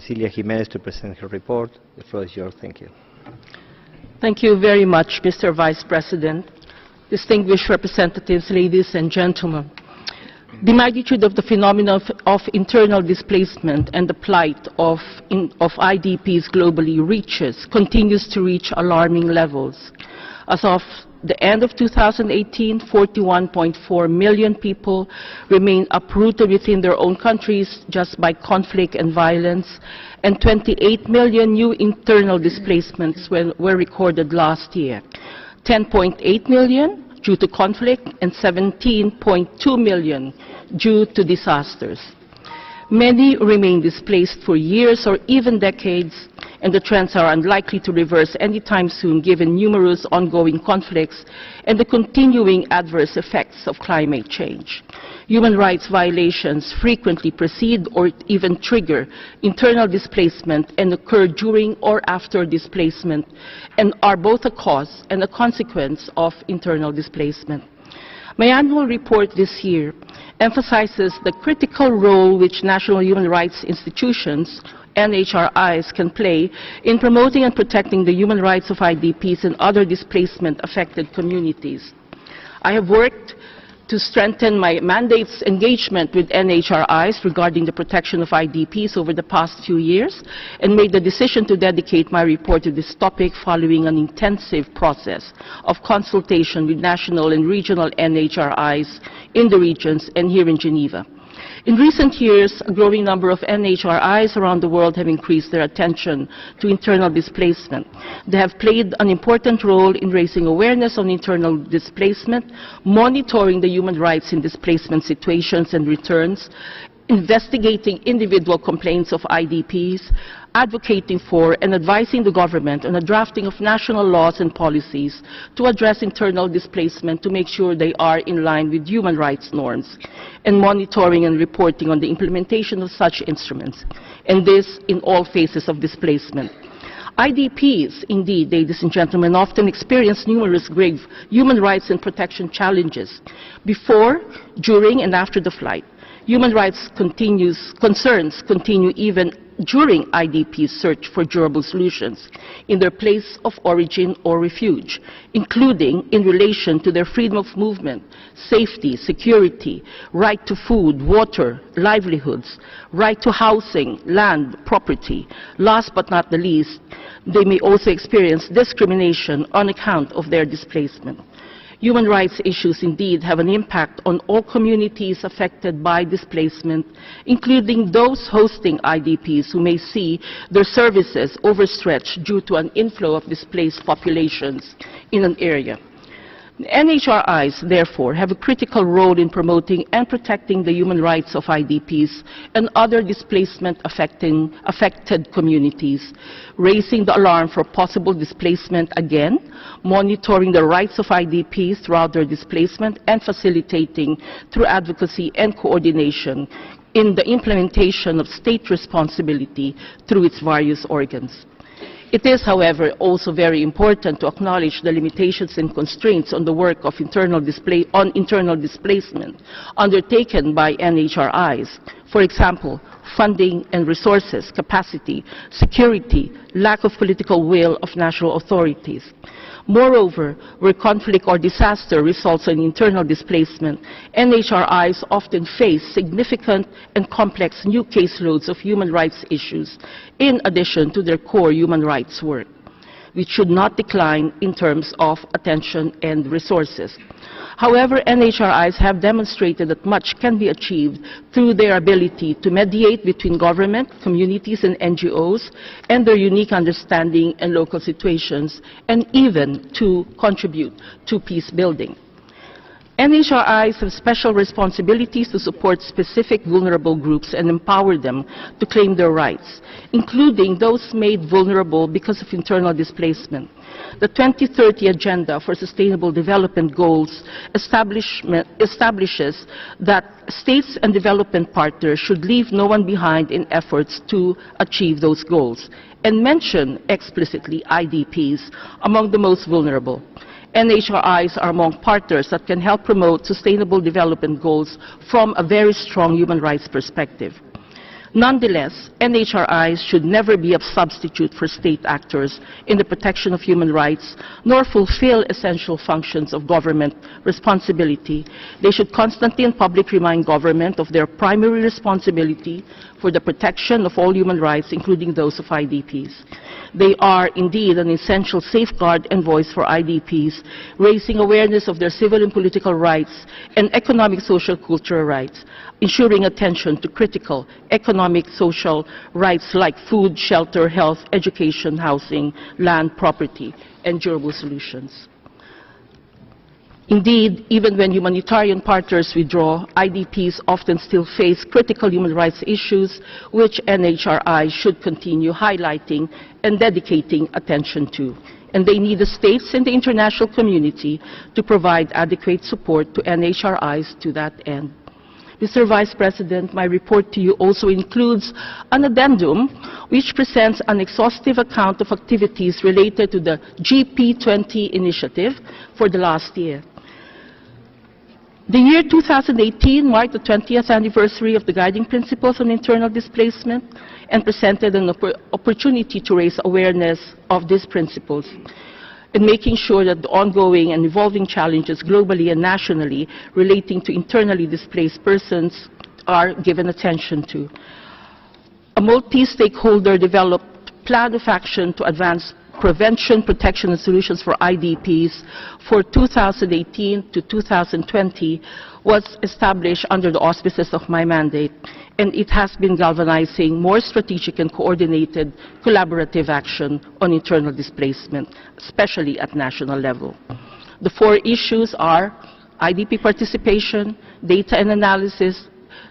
Cecilia Jimenez to present her report. The floor is yours. Thank you. Thank you very much, Mr. Vice President, distinguished representatives, ladies and gentlemen. The magnitude of the phenomenon of internal displacement and the plight of IDPs globally continues to reach alarming levels. As of the end of 2018, 41.4 million people remain uprooted within their own countries just by conflict and violence, and 28 million new internal displacements were recorded last year. 10.8 million due to conflict and 17.2 million due to disasters. Many remain displaced for years or even decades, and the trends are unlikely to reverse anytime soon given numerous ongoing conflicts and the continuing adverse effects of climate change. Human rights violations frequently precede or even trigger internal displacement and occur during or after displacement, and are both a cause and a consequence of internal displacement. My annual report this year emphasizes the critical role which national human rights institutions, NHRIs, can play in promoting and protecting the human rights of IDPs and other displacement-affected communities. I have worked to strengthen my mandate's engagement with NHRIs regarding the protection of IDPs over the past few years, and made the decision to dedicate my report to this topic following an intensive process of consultation with national and regional NHRIs in the regions and here in Geneva. In recent years, a growing number of NHRIs around the world have increased their attention to internal displacement. They have played an important role in raising awareness on internal displacement, monitoring the human rights in displacement situations and returns, investigating individual complaints of IDPs, advocating for and advising the government on the drafting of national laws and policies to address internal displacement to make sure they are in line with human rights norms, and monitoring and reporting on the implementation of such instruments, and this in all phases of displacement. IDPs, indeed, ladies and gentlemen, often experience numerous grave human rights and protection challenges before, during, and after the flight. Human rights concerns continue even during IDP's search for durable solutions in their place of origin or refuge, including in relation to their freedom of movement, safety, security, right to food, water, livelihoods, right to housing, land, property. Last but not the least, they may also experience discrimination on account of their displacement. Human rights issues indeed have an impact on all communities affected by displacement, including those hosting IDPs who may see their services overstretched due to an inflow of displaced populations in an area. NHRIs, therefore, have a critical role in promoting and protecting the human rights of IDPs and other displacement-affected communities, raising the alarm for possible displacement again, monitoring the rights of IDPs throughout their displacement, and facilitating through advocacy and coordination in the implementation of state responsibility through its various organs. It is, however, also very important to acknowledge the limitations and constraints on the work of internal displacement undertaken by NHRIs. For example, funding and resources, capacity, security, lack of political will of national authorities. Moreover, where conflict or disaster results in internal displacement, NHRIs often face significant and complex new caseloads of human rights issues in addition to their core human rights work, which should not decline in terms of attention and resources. However, NHRIs have demonstrated that much can be achieved through their ability to mediate between government, communities, and NGOs, and their unique understanding and local situations, and even to contribute to peace building. NHRIs have special responsibilities to support specific vulnerable groups and empower them to claim their rights, including those made vulnerable because of internal displacement. The 2030 Agenda for Sustainable Development Goals establishes that states and development partners should leave no one behind in efforts to achieve those goals, and mention explicitly IDPs among the most vulnerable. NHRIs are among partners that can help promote sustainable development goals from a very strong human rights perspective. Nonetheless, NHRIs should never be a substitute for state actors in the protection of human rights, nor fulfill essential functions of government responsibility. They should constantly and publicly remind government of their primary responsibility for the protection of all human rights, including those of IDPs. They are indeed an essential safeguard and voice for IDPs, raising awareness of their civil and political rights and economic, social, cultural rights, ensuring attention to critical economic, social rights like food, shelter, health, education, housing, land, property, and durable solutions. Indeed, even when humanitarian partners withdraw, IDPs often still face critical human rights issues, which NHRI should continue highlighting and dedicating attention to. And they need the states and the international community to provide adequate support to NHRIs to that end. Mr. Vice President, my report to you also includes an addendum which presents an exhaustive account of activities related to the GP20 initiative for the last year. The year 2018 marked the 20th anniversary of the Guiding Principles on Internal Displacement and presented an opportunity to raise awareness of these principles and making sure that the ongoing and evolving challenges globally and nationally relating to internally displaced persons are given attention to. A multi-stakeholder developed plan of action to advance prevention, protection, and solutions for IDPs for 2018 to 2020 was established under the auspices of my mandate, and it has been galvanizing more strategic and coordinated collaborative action on internal displacement, especially at national level. The four issues are IDP participation, data and analysis,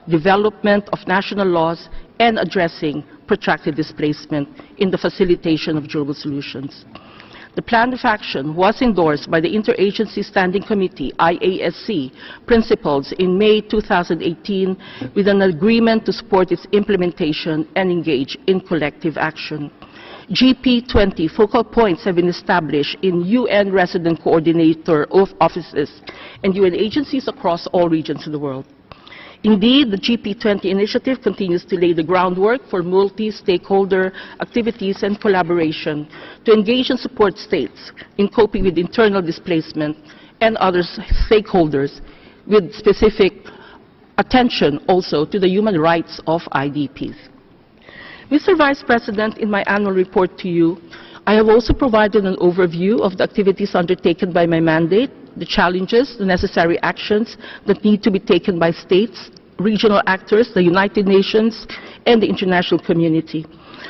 development of national laws, and addressing protracted displacement in the facilitation of durable solutions. The plan of action was endorsed by the Interagency Standing Committee, IASC, principals in May 2018 with an agreement to support its implementation and engage in collective action. GP20 focal points have been established in UN resident coordinator offices and UN agencies across all regions of the world. Indeed, the GP20 initiative continues to lay the groundwork for multi-stakeholder activities and collaboration to engage and support states in coping with internal displacement and other stakeholders, with specific attention also to the human rights of IDPs. Mr. Vice President, in my annual report to you, I have also provided an overview of the activities undertaken by my mandate, the challenges, the necessary actions that need to be taken by states, regional actors, the United Nations, and the international community.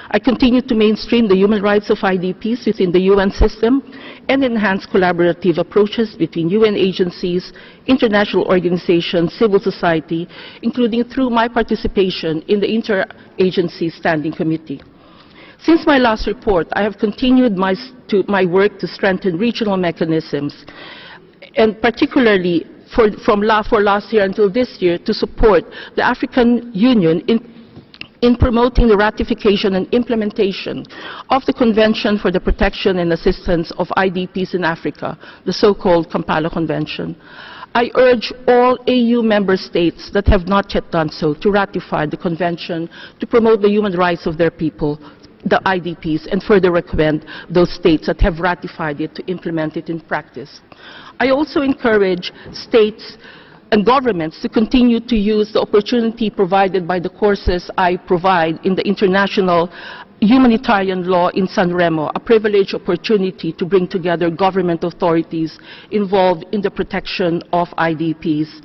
I continue to mainstream the human rights of IDPs within the UN system and enhance collaborative approaches between UN agencies, international organizations, civil society, including through my participation in the Interagency Standing Committee. Since my last report, I have continued my work to strengthen regional mechanisms, and particularly for last year until this year, to support the African Union in promoting the ratification and implementation of the Convention for the Protection and Assistance of IDPs in Africa, the so-called Kampala Convention. I urge all AU member states that have not yet done so to ratify the Convention to promote the human rights of their people, the IDPs, and further recommend those states that have ratified it to implement it in practice. I also encourage states and governments to continue to use the opportunity provided by the courses I provide in the international humanitarian law in San Remo, a privileged opportunity to bring together government authorities involved in the protection of IDPs.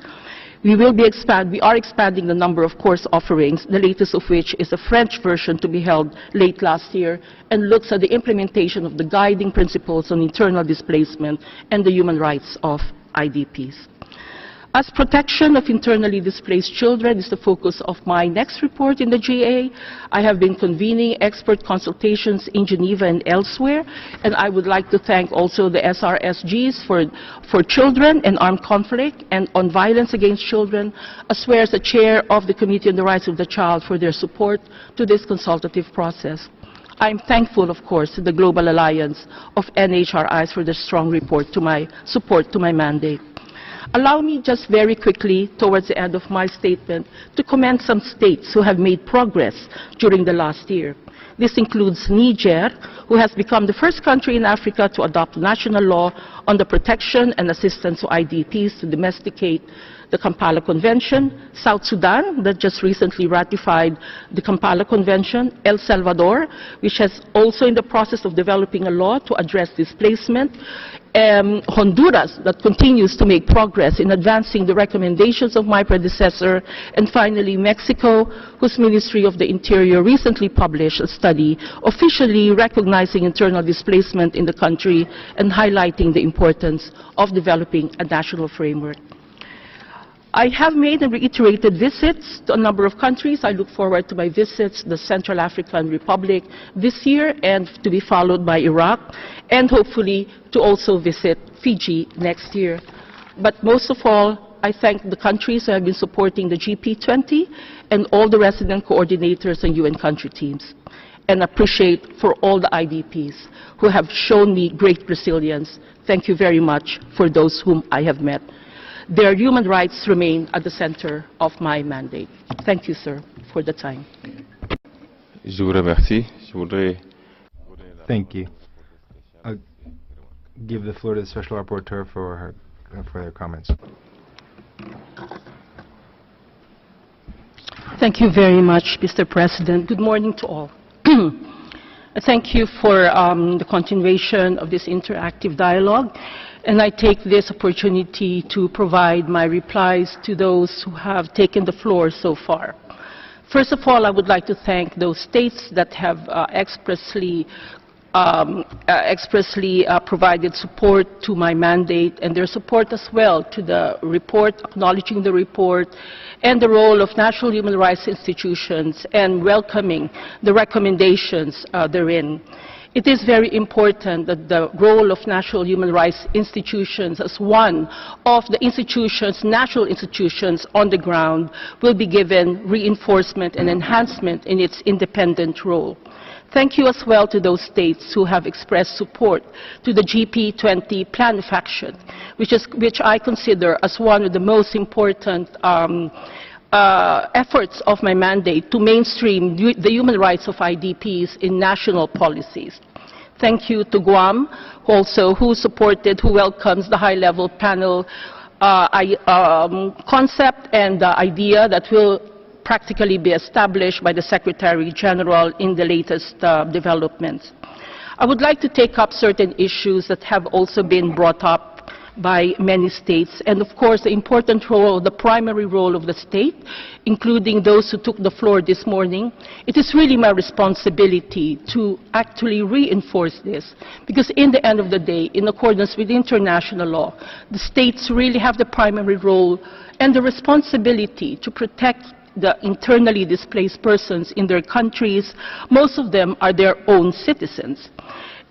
We are expanding the number of course offerings, the latest of which is a French version to be held late last year and looks at the implementation of the guiding principles on internal displacement and the human rights of IDPs. As protection of internally displaced children is the focus of my next report in the GA, I have been convening expert consultations in Geneva and elsewhere, and I would like to thank also the SRSGs for children and armed conflict and on violence against children, as well as the chair of the Committee on the Rights of the Child for their support to this consultative process. I am thankful, of course, to the Global Alliance of NHRIs for their strong support to my mandate. Allow me just very quickly, towards the end of my statement, to commend some states who have made progress during the last year. This includes Niger, who has become the first country in Africa to adopt national law on the protection and assistance to IDPs to domesticate the Kampala Convention, South Sudan, that just recently ratified the Kampala Convention, El Salvador, which is also in the process of developing a law to address displacement, Honduras, that continues to make progress in advancing the recommendations of my predecessor, and finally Mexico, whose Ministry of the Interior recently published a study officially recognizing internal displacement in the country and highlighting the importance of developing a national framework. I have made and reiterated visits to a number of countries. I look forward to my visits to the Central African Republic this year, and to be followed by Iraq, and hopefully to also visit Fiji next year. But most of all, I thank the countries who have been supporting the GP20 and all the resident coordinators and UN country teams, and appreciate for all the IDPs who have shown me great resilience. Thank you very much for those whom I have met. Their human rights remain at the center of my mandate. Thank you, sir, for the time. Je vous remercie. Je voudrais... Thank you. I'll give the floor to the Special Rapporteur for their comments. Thank you very much, Mr. President. Good morning to all. Thank you for the continuation of this interactive dialogue, and I take this opportunity to provide my replies to those who have taken the floor so far. First of all, I would like to thank those states that have expressly provided support to my mandate, and their support as well to the report, acknowledging the report and the role of national human rights institutions and welcoming the recommendations therein. It is very important that the role of national human rights institutions as one of the institutions, national institutions on the ground, will be given reinforcement and enhancement in its independent role. Thank you as well to those states who have expressed support to the GP20 plan of action, which I consider as one of the most important efforts of my mandate to mainstream the human rights of IDPs in national policies. Thank you to Guam, who welcomes the high-level panel concept and the idea that will practically be established by the Secretary General in the latest developments. I would like to take up certain issues that have also been brought up by many states, and of course the important role, the primary role of the state, including those who took the floor this morning. It is really my responsibility to actually reinforce this, because in the end of the day, in accordance with international law, the states really have the primary role and the responsibility to protect the internally displaced persons in their countries. Most of them are their own citizens.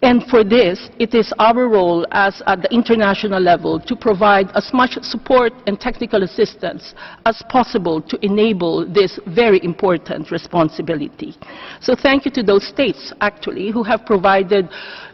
And for this, it is our role as at the international level to provide as much support and technical assistance as possible to enable this very important responsibility. So thank you to those states, actually, who have provided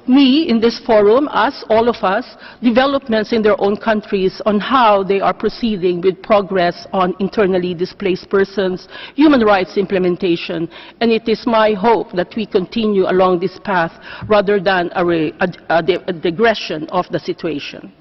me in this forum, us, all of us, developments in their own countries on how they are proceeding with progress on internally displaced persons, human rights implementation, and it is my hope that we continue along this path rather than a digression of the situation.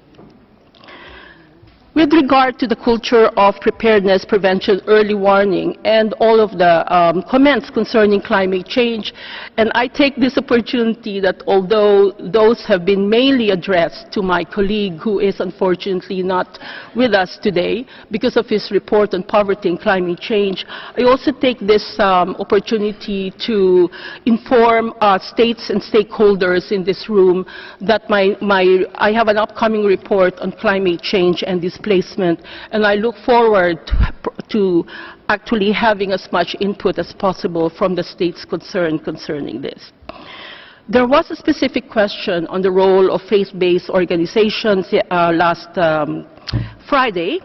With regard to the culture of preparedness, prevention, early warning, and all of the comments concerning climate change, and I take this opportunity that although those have been mainly addressed to my colleague who is unfortunately not with us today because of his report on poverty and climate change, I also take this opportunity to inform states and stakeholders in this room that I have an upcoming report on climate change and displacement, and I look forward to actually having as much input as possible from the states concerned concerning this. There was a specific question on the role of faith-based organizations last Friday,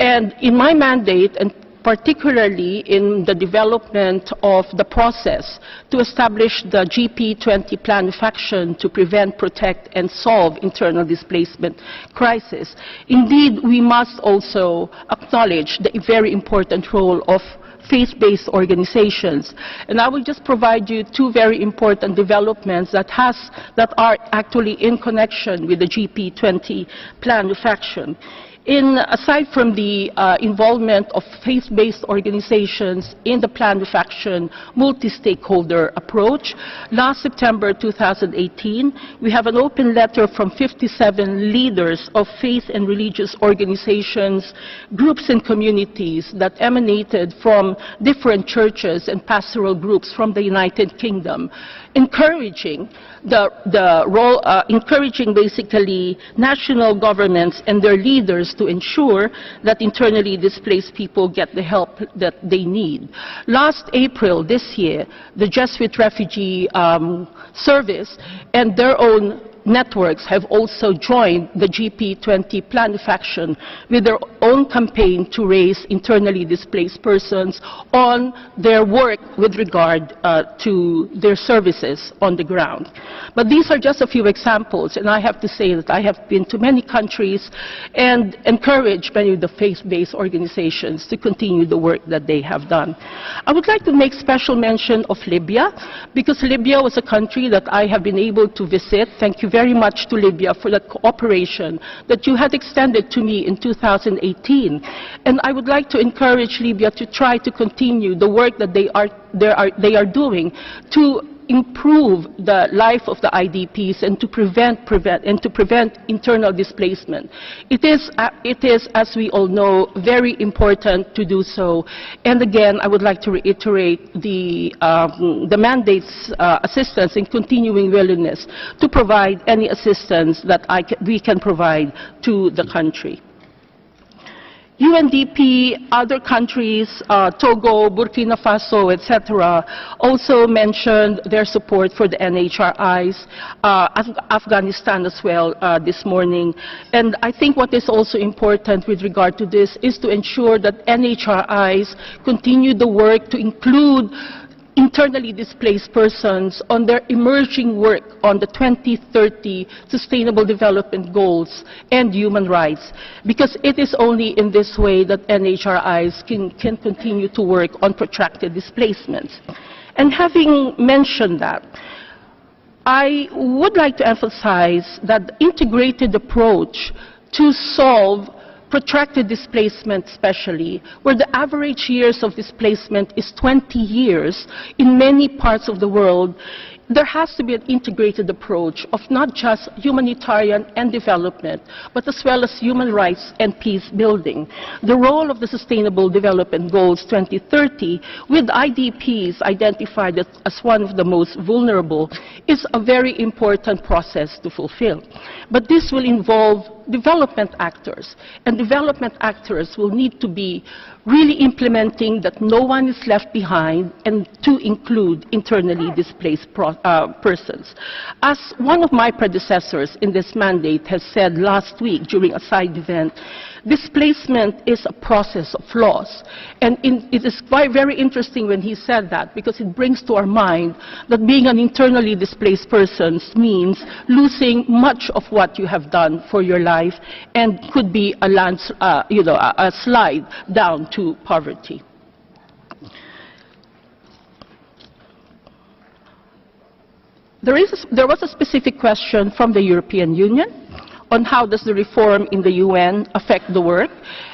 and in my mandate, and particularly in the development of the process to establish the GP20 plan of action to prevent, protect, and solve internal displacement crisis. Indeed, we must also acknowledge the very important role of faith-based organizations. And I will just provide you two very important developments that are actually in connection with the GP20 plan of action. Aside from the involvement of faith-based organizations in the plan of action multi-stakeholder approach, last September 2018, we have an open letter from 57 leaders of faith and religious organizations, groups and communities that emanated from different churches and pastoral groups from the United Kingdom, encouraging encouraging basically national governments and their leaders to ensure that internally displaced people get the help that they need. Last April this year, the Jesuit Refugee Service and their own networks have also joined the GP20 plan of action with their own campaign to raise internally displaced persons on their work with regard to their services on the ground. But these are just a few examples, and I have to say that I have been to many countries and encouraged many of the faith-based organizations to continue the work that they have done. I would like to make special mention of Libya, because Libya was a country that I have been able to visit. Thank you very much to Libya for the cooperation that you had extended to me in 2018. And I would like to encourage Libya to try to continue the work that they are doing to improve the life of the IDPs and to prevent internal displacement. It is, as we all know, very important to do so. And again, I would like to reiterate the mandate's assistance and continuing willingness to provide any assistance that we can provide to the country. UNDP, other countries, Togo, Burkina Faso, etc., also mentioned their support for the NHRIs, Afghanistan as well this morning. And I think what is also important with regard to this is to ensure that NHRIs continue the work to include internally displaced persons on their emerging work on the 2030 Sustainable Development Goals and human rights, because it is only in this way that NHRIs can continue to work on protracted displacements. And having mentioned that, I would like to emphasize that the integrated approach to solve protracted displacement especially, where the average years of displacement is 20 years in many parts of the world, there has to be an integrated approach of not just humanitarian and development, but as well as human rights and peace building. The role of the Sustainable Development Goals 2030, with IDPs identified as one of the most vulnerable, is a very important process to fulfill. But this will involve development actors, and development actors will need to be really implementing that no one is left behind and to include internally displaced persons. As one of my predecessors in this mandate has said last week during a side event, displacement is a process of loss. And it is very interesting when he said that, because it brings to our mind that being an internally displaced person means losing much of what you have done for your life and could be a slide down to poverty. There was a specific question from the European Union on how does the reform in the UN affect the work,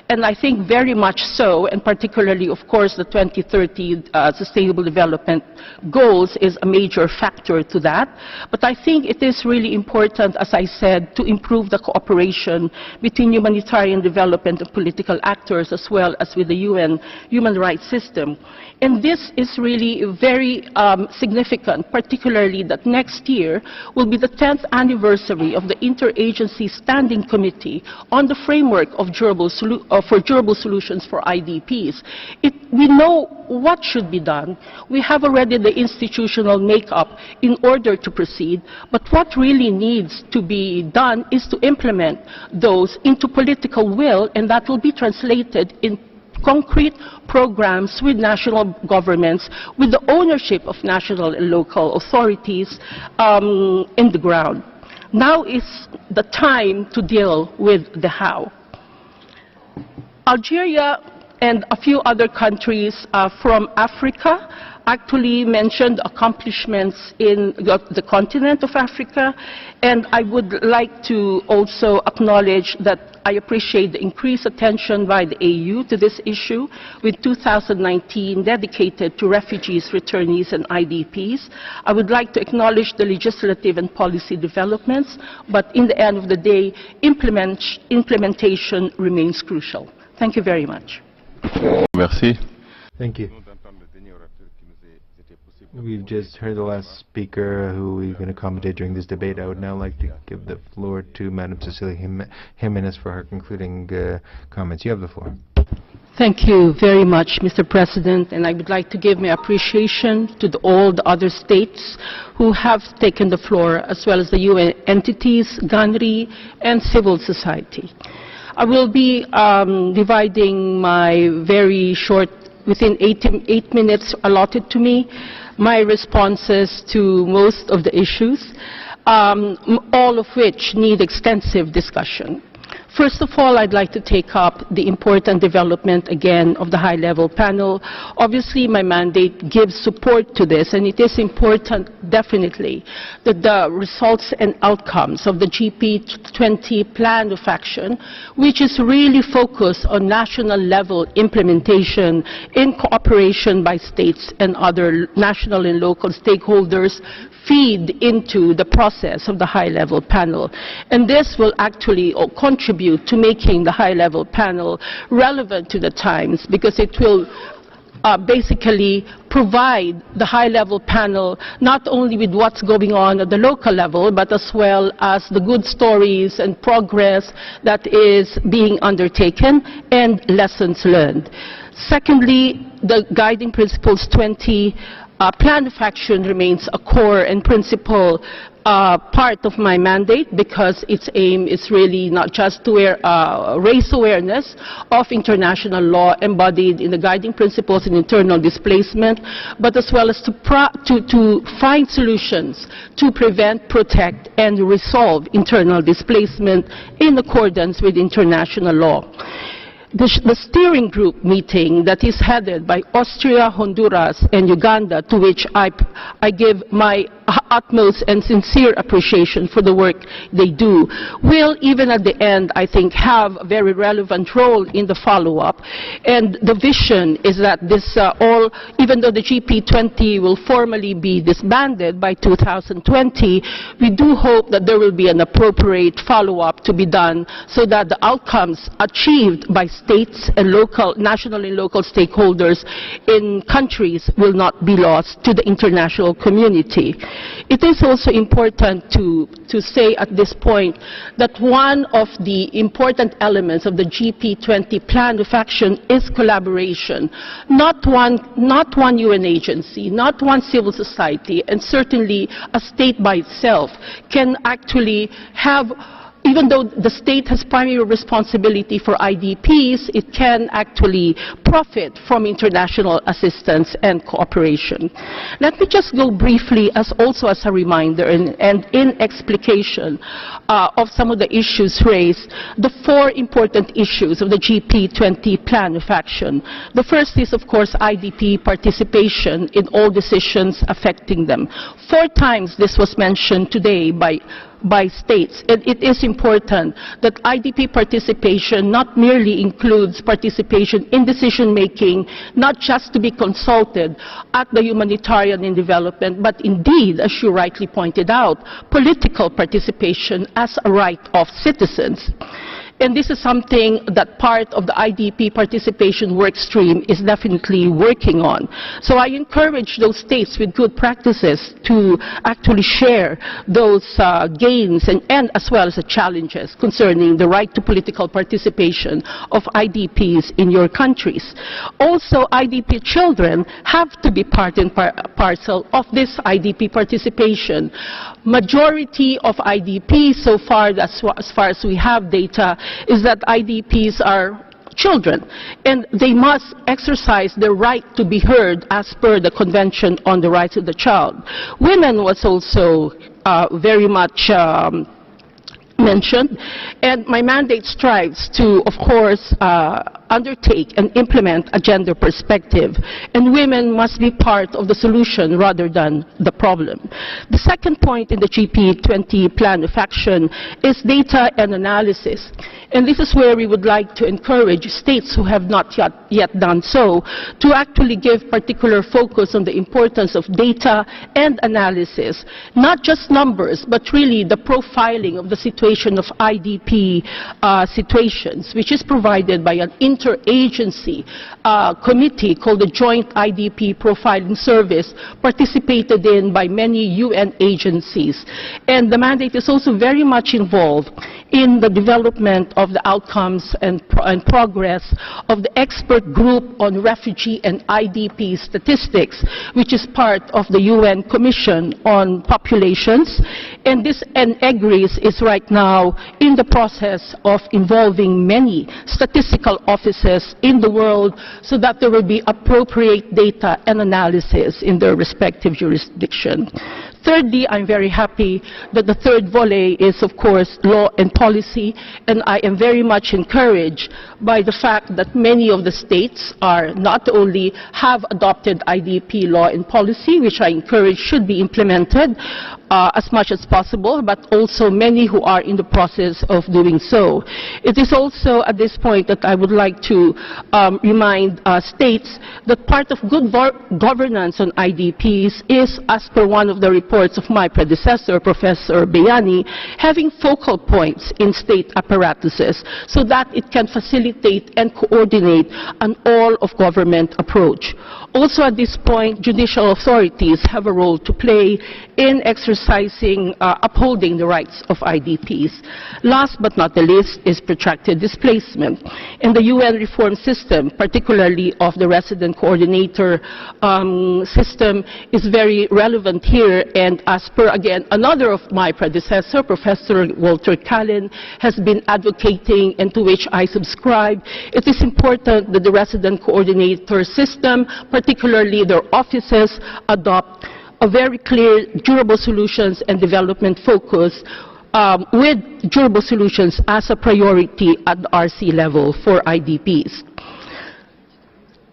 and I think very much so, and particularly, of course, the 2030 Sustainable Development Goals is a major factor to that. But I think it is really important, as I said, to improve the cooperation between humanitarian development and political actors, as well as with the UN human rights system. And this is really very significant, particularly that next year will be the 10th anniversary of the Interagency Standing Committee on the framework of durable solutions for IDPs. We know what should be done. We have already the institutional makeup in order to proceed, but what really needs to be done is to implement those into political will, and that will be translated concrete programs with national governments, with the ownership of national and local authorities in the ground. Now is the time to deal with the how. Algeria and a few other countries from Africa actually mentioned accomplishments in the continent of Africa, and I would like to also acknowledge that I appreciate the increased attention by the AU to this issue, with 2019 dedicated to refugees, returnees, and IDPs. I would like to acknowledge the legislative and policy developments, but in the end of the day, implementation remains crucial. Thank you very much. Merci. Thank you. We've just heard the last speaker who we're going to accommodate during this debate. I would now like to give the floor to Madam Cecilia Jimenez for her concluding comments. You have the floor. Thank you very much, Mr. President, and I would like to give my appreciation to all the other states who have taken the floor, as well as the UN entities, GANRI, and civil society. I will be dividing my very short, within 8 minutes allotted to me, my responses to most of the issues, all of which need extensive discussion. First of all, I'd like to take up the important development again of the high-level panel. Obviously, my mandate gives support to this, and it is important, definitely, that the results and outcomes of the GP20 plan of action, which is really focused on national-level implementation in cooperation by states and other national and local stakeholders, feed into the process of the high-level panel. And this will actually contribute to making the high-level panel relevant to the times, because it will basically provide the high-level panel not only with what's going on at the local level, but as well as the good stories and progress that is being undertaken and lessons learned. Secondly, the Guiding Principles 20 plan of action remains a core and principal part of my mandate, because its aim is really not just to raise awareness of international law embodied in the Guiding Principles in internal displacement, but as well as to find solutions to prevent, protect, and resolve internal displacement in accordance with international law. The steering group meeting that is headed by Austria, Honduras, and Uganda, to which I give my utmost and sincere appreciation for the work they do, will, even at the end, I think, have a very relevant role in the follow-up. And the vision is that this even though the GP20 will formally be disbanded by 2020, we do hope that there will be an appropriate follow-up to be done, so that the outcomes achieved by states and national and local stakeholders in countries will not be lost to the international community. It is also important to say at this point that one of the important elements of the GP20 plan of action is collaboration. Not one UN agency, not one civil society, and certainly a state by itself can actually have. Even though the state has primary responsibility for IDPs, it can actually profit from international assistance and cooperation. Let me just go briefly also as a reminder and in explication of some of the issues raised, the 4 important issues of the GP20 plan of action. The first is, of course, IDP participation in all decisions affecting them. 4 times this was mentioned today by states. It is important that IDP participation not merely includes participation in decision-making, not just to be consulted at the humanitarian and development, but indeed, as you rightly pointed out, political participation as a right of citizens. And this is something that part of the IDP participation work stream is definitely working on. So I encourage those states with good practices to actually share those gains and as well as the challenges concerning the right to political participation of IDPs in your countries. Also, IDP children have to be part and parcel of this IDP participation. Majority of IDPs so far, as far as we have data, is that IDPs are children, and they must exercise their right to be heard as per the Convention on the Rights of the Child. Women was also very much mentioned, and my mandate strives to, of course, undertake and implement a gender perspective, and women must be part of the solution rather than the problem. The second point in the GP20 plan of action is data and analysis, and this is where we would like to encourage states who have not yet done so to actually give particular focus on the importance of data and analysis, not just numbers, but really the profiling of the situation of IDP situations, which is provided by an interagency committee called the Joint IDP Profiling Service, participated in by many UN agencies. And the mandate is also very much involved in the development of the outcomes and progress of the expert group on refugee and IDP statistics, which is part of the UN Commission on Populations. And this EGRIS is right now in the process of involving many statistical offices in the world so that there will be appropriate data and analysis in their respective jurisdiction. Thirdly, I'm very happy that the third volley is, of course, law and policy, and I am very much encouraged by the fact that many of the states are not only have adopted IDP law and policy, which I encourage should be implemented as much as possible, but also many who are in the process of doing so. It is also at this point that I would like to remind states that part of good governance on IDPs is, as per one of the reports of my predecessor, Professor Bayani, having focal points in state apparatuses so that it can facilitate and coordinate an all-of-government approach. Also at this point, judicial authorities have a role to play in exercising, upholding the rights of IDPs. Last but not the least is protracted displacement. And the UN reform system, particularly of the resident coordinator system, is very relevant here. And as per, again, another of my predecessor, Professor Walter Kalin, has been advocating and to which I subscribe, it is important that the resident coordinator system, particularly their offices, adopt a very clear durable solutions and development focus with durable solutions as a priority at the RC level for IDPs.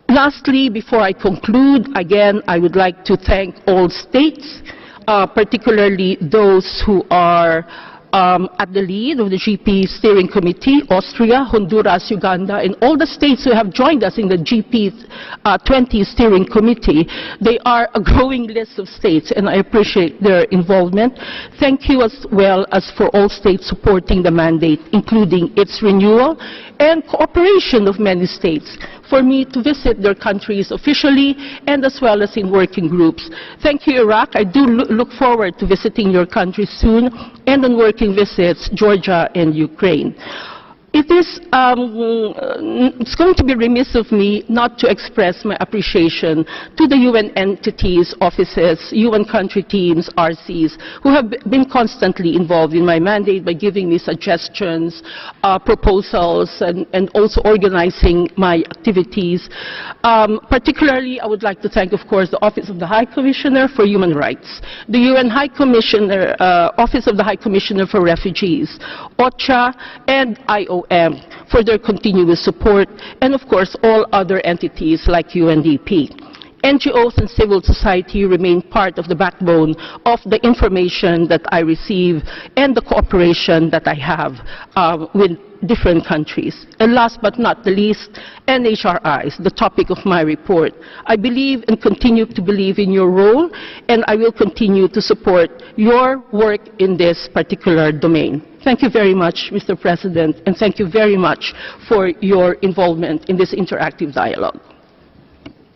Lastly, before I conclude, again, I would like to thank all states, particularly those who are at the lead of the GP Steering Committee, Austria, Honduras, Uganda, and all the states who have joined us in the GP20 Steering Committee. They are a growing list of states, and I appreciate their involvement. Thank you as well as for all states supporting the mandate, including its renewal and cooperation of many states for me to visit their countries officially and as well as in working groups. Thank you, Iraq. I do look forward to visiting your country soon and on working visits, Georgia and Ukraine. It is it's going to be remiss of me not to express my appreciation to the UN entities, offices, UN country teams, RCs, who have been constantly involved in my mandate by giving me suggestions, proposals, and also organizing my activities. Particularly, I would like to thank, of course, the Office of the High Commissioner for Human Rights, the UN High Commissioner, Office of the High Commissioner for Refugees, OCHA, and IOM for their continuous support, and of course all other entities like UNDP. NGOs and civil society remain part of the backbone of the information that I receive and the cooperation that I have with different countries. And last but not the least, NHRIs, the topic of my report. I believe and continue to believe in your role, and I will continue to support your work in this particular domain. Thank you very much, Mr. President, and thank you very much for your involvement in this interactive dialogue.